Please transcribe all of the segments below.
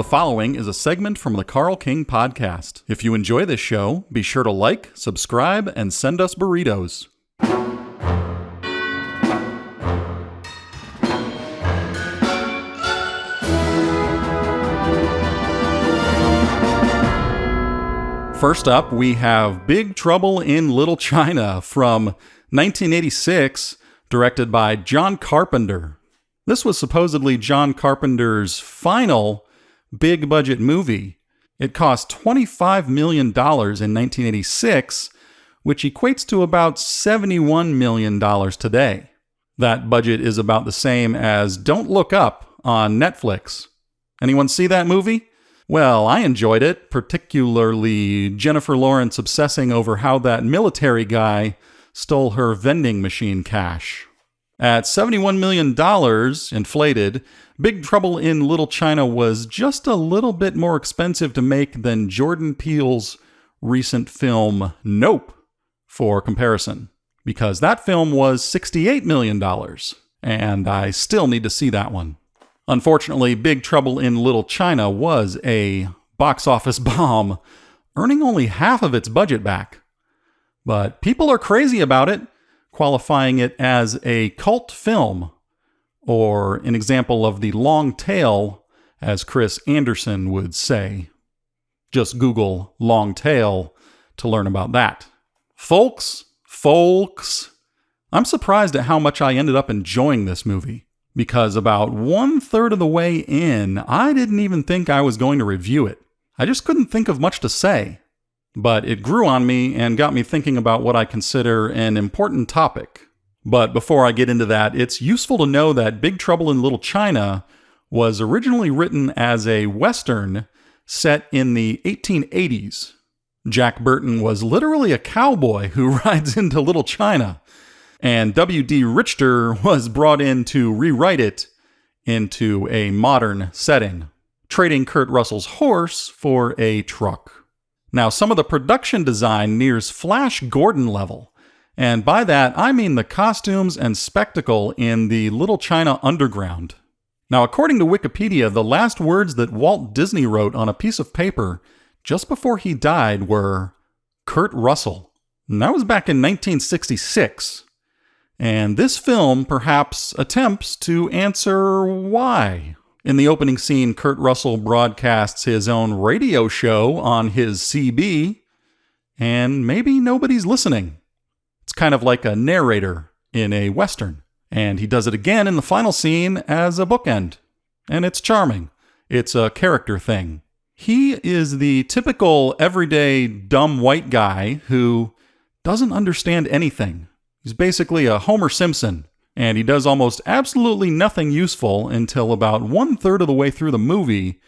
The following is a segment from the Carl King Podcast. If you enjoy this show, be sure to like, subscribe, and send us burritos. First up, we have Big Trouble in Little China from 1986, directed by John Carpenter. This was supposedly John Carpenter's final big-budget movie. It cost $25 million in 1986, which equates to about $71 million today. That budget is about the same as Don't Look Up on Netflix. Anyone see that movie? Well, I enjoyed it, particularly Jennifer Lawrence obsessing over how that military guy stole her vending machine cash. At $71 million inflated, Big Trouble in Little China was just a little bit more expensive to make than Jordan Peele's recent film Nope, for comparison, because that film was $68 million, and I still need to see that one. Unfortunately, Big Trouble in Little China was a box office bomb, earning only half of its budget back. But people are crazy about it, qualifying it as a cult film, or an example of the long tail, as Chris Anderson would say. Just Google long tail to learn about that. Folks, I'm surprised at how much I ended up enjoying this movie. Because about 1/3 of the way in, I didn't even think I was going to review it. I just couldn't think of much to say. But it grew on me and got me thinking about what I consider an important topic. But before I get into that, it's useful to know that Big Trouble in Little China was originally written as a Western set in the 1880s. Jack Burton was literally a cowboy who rides into Little China. And W.D. Richter was brought in to rewrite it into a modern setting, trading Kurt Russell's horse for a truck. Now, some of the production design nears Flash Gordon level, and by that I mean the costumes and spectacle in the Little China underground. Now, according to Wikipedia, the last words that Walt Disney wrote on a piece of paper just before he died were, Kurt Russell. And that was back in 1966. And this film perhaps attempts to answer why. In the opening scene, Kurt Russell broadcasts his own radio show on his CB, and maybe nobody's listening. It's kind of like a narrator in a Western. And he does it again in the final scene as a bookend. And it's charming. It's a character thing. He is the typical everyday dumb white guy who doesn't understand anything. He's basically a Homer Simpson, and he does almost absolutely nothing useful until about 1/3 of the way through the movie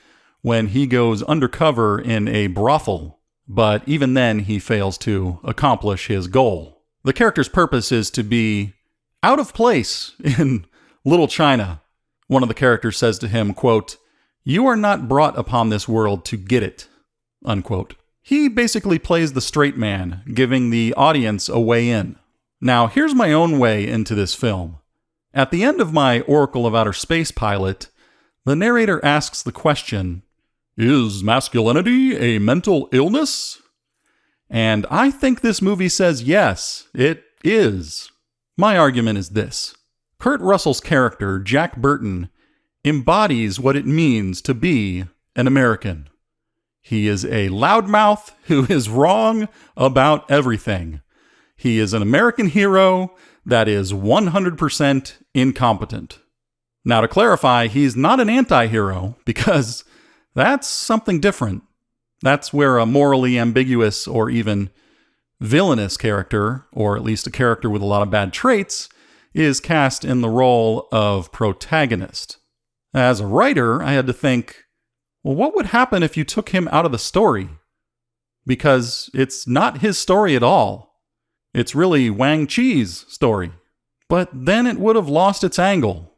when he goes undercover in a brothel. But even then, he fails to accomplish his goal. The character's purpose is to be out of place in Little China. One of the characters says to him, quote, "You are not brought upon this world to get it," unquote. He basically plays the straight man, giving the audience a way in. Now, here's my own way into this film. At the end of my Oracle of Outer Space pilot, the narrator asks the question, "Is masculinity a mental illness?" And I think this movie says yes, it is. My argument is this. Kurt Russell's character, Jack Burton, embodies what it means to be an American. He is a loudmouth who is wrong about everything. He is an American hero that is 100% incompetent. Now, to clarify, he's not an anti-hero, because that's something different. That's where a morally ambiguous or even villainous character, or at least a character with a lot of bad traits, is cast in the role of protagonist. As a writer, I had to think, well, what would happen if you took him out of the story? Because it's not his story at all. It's really Wang Chi's story. But then it would have lost its angle,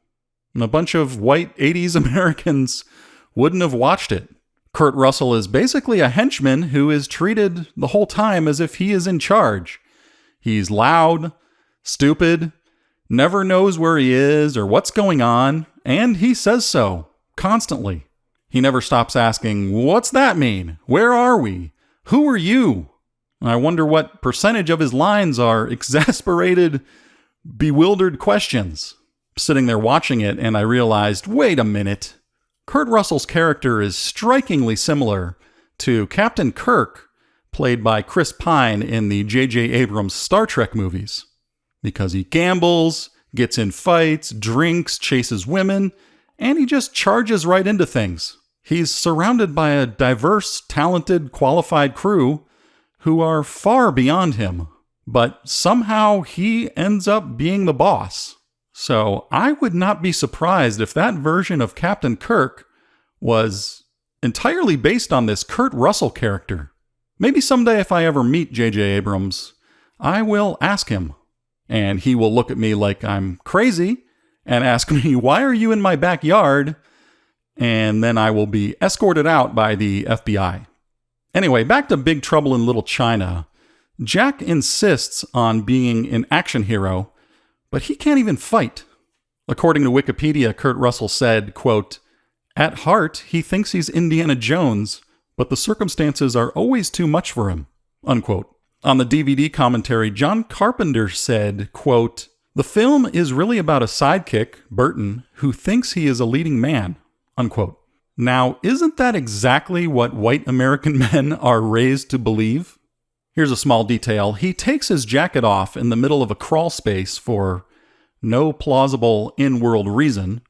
and a bunch of white 80s Americans wouldn't have watched it. Kurt Russell is basically a henchman who is treated the whole time as if he is in charge. He's loud, stupid, never knows where he is or what's going on, and he says so, constantly. He never stops asking, "What's that mean? Where are we? Who are you?" I wonder what percentage of his lines are exasperated, bewildered questions. Sitting there watching it, and I realized, wait a minute. Kurt Russell's character is strikingly similar to Captain Kirk, played by Chris Pine in the J.J. Abrams Star Trek movies. Because he gambles, gets in fights, drinks, chases women, and he just charges right into things. He's surrounded by a diverse, talented, qualified crew who are far beyond him, but somehow he ends up being the boss. So I would not be surprised if that version of Captain Kirk was entirely based on this Kurt Russell character. Maybe someday if I ever meet J.J. Abrams, I will ask him, and he will look at me like I'm crazy and ask me, "Why are you in my backyard?" And then I will be escorted out by the FBI. Anyway, back to Big Trouble in Little China. Jack insists on being an action hero, but he can't even fight. According to Wikipedia, Kurt Russell said, quote, "At heart, he thinks he's Indiana Jones, but the circumstances are always too much for him," unquote. On the DVD commentary, John Carpenter said, quote, "The film is really about a sidekick, Burton, who thinks he is a leading man," unquote. Now, isn't that exactly what white American men are raised to believe? Here's a small detail. He takes his jacket off in the middle of a crawl space for no plausible in-world reason,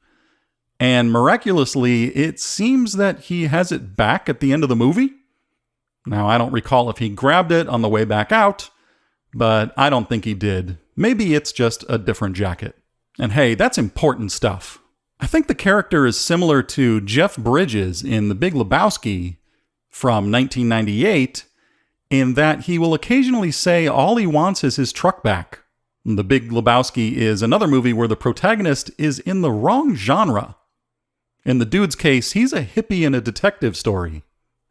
and miraculously, it seems that he has it back at the end of the movie. Now, I don't recall if he grabbed it on the way back out, but I don't think he did. Maybe it's just a different jacket. And hey, that's important stuff. I think the character is similar to Jeff Bridges in The Big Lebowski from 1998, in that he will occasionally say all he wants is his truck back. The Big Lebowski is another movie where the protagonist is in the wrong genre. In the dude's case, he's a hippie in a detective story.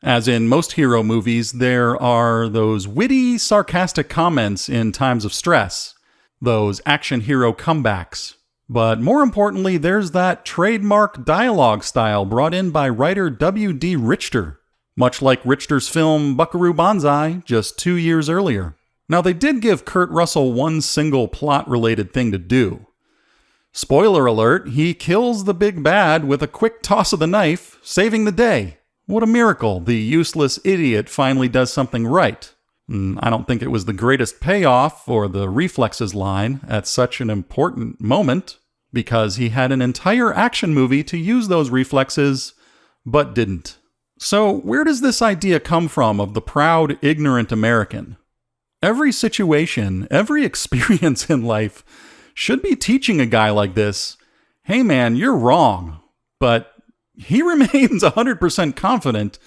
As in most hero movies, there are those witty, sarcastic comments in times of stress, those action hero comebacks. But more importantly, there's that trademark dialogue style brought in by writer W.D. Richter, much like Richter's film Buckaroo Banzai just 2 years earlier. Now, they did give Kurt Russell one single plot-related thing to do. Spoiler alert, he kills the big bad with a quick toss of the knife, saving the day. What a miracle, the useless idiot finally does something right. I don't think it was the greatest payoff or the reflexes line at such an important moment, because he had an entire action movie to use those reflexes, but didn't. So where does this idea come from of the proud, ignorant American? Every situation, every experience in life should be teaching a guy like this, hey man, you're wrong. But he remains 100% confident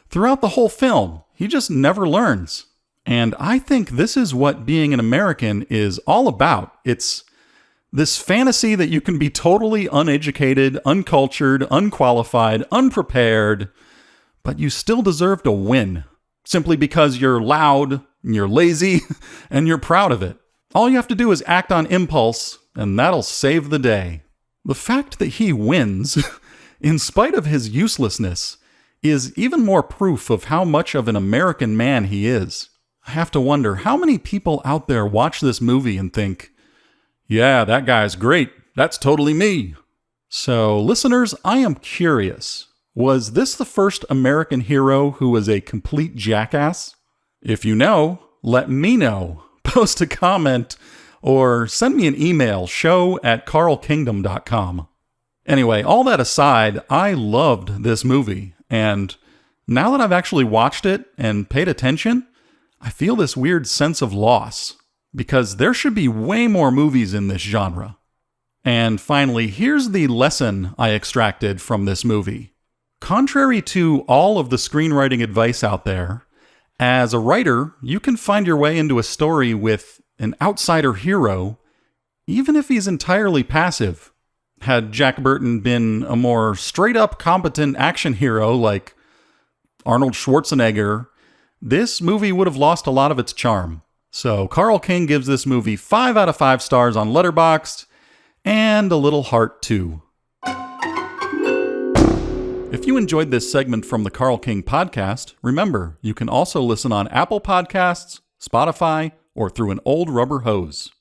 throughout the whole film. He just never learns. And I think this is what being an American is all about. It's this fantasy that you can be totally uneducated, uncultured, unqualified, unprepared, but you still deserve to win. Simply because you're loud, and you're lazy, and you're proud of it. All you have to do is act on impulse, and that'll save the day. The fact that he wins, in spite of his uselessness, is even more proof of how much of an American man he is. I have to wonder how many people out there watch this movie and think, yeah, that guy's great. That's totally me. So, listeners, I am curious. Was this the first American hero who was a complete jackass? If you know, let me know. Post a comment or send me an email, show@carlkingdom.com. Anyway, all that aside, I loved this movie. And now that I've actually watched it and paid attention, I feel this weird sense of loss, because there should be way more movies in this genre. And finally, here's the lesson I extracted from this movie. Contrary to all of the screenwriting advice out there, as a writer, you can find your way into a story with an outsider hero, even if he's entirely passive. Had Jack Burton been a more straight-up competent action hero like Arnold Schwarzenegger, this movie would have lost a lot of its charm. So Carl King gives this movie 5 out of 5 stars on Letterboxd, and a little heart too. If If you enjoyed this segment from the Carl King podcast, remember, you can also listen on Apple Podcasts, Spotify, or through an old rubber hose.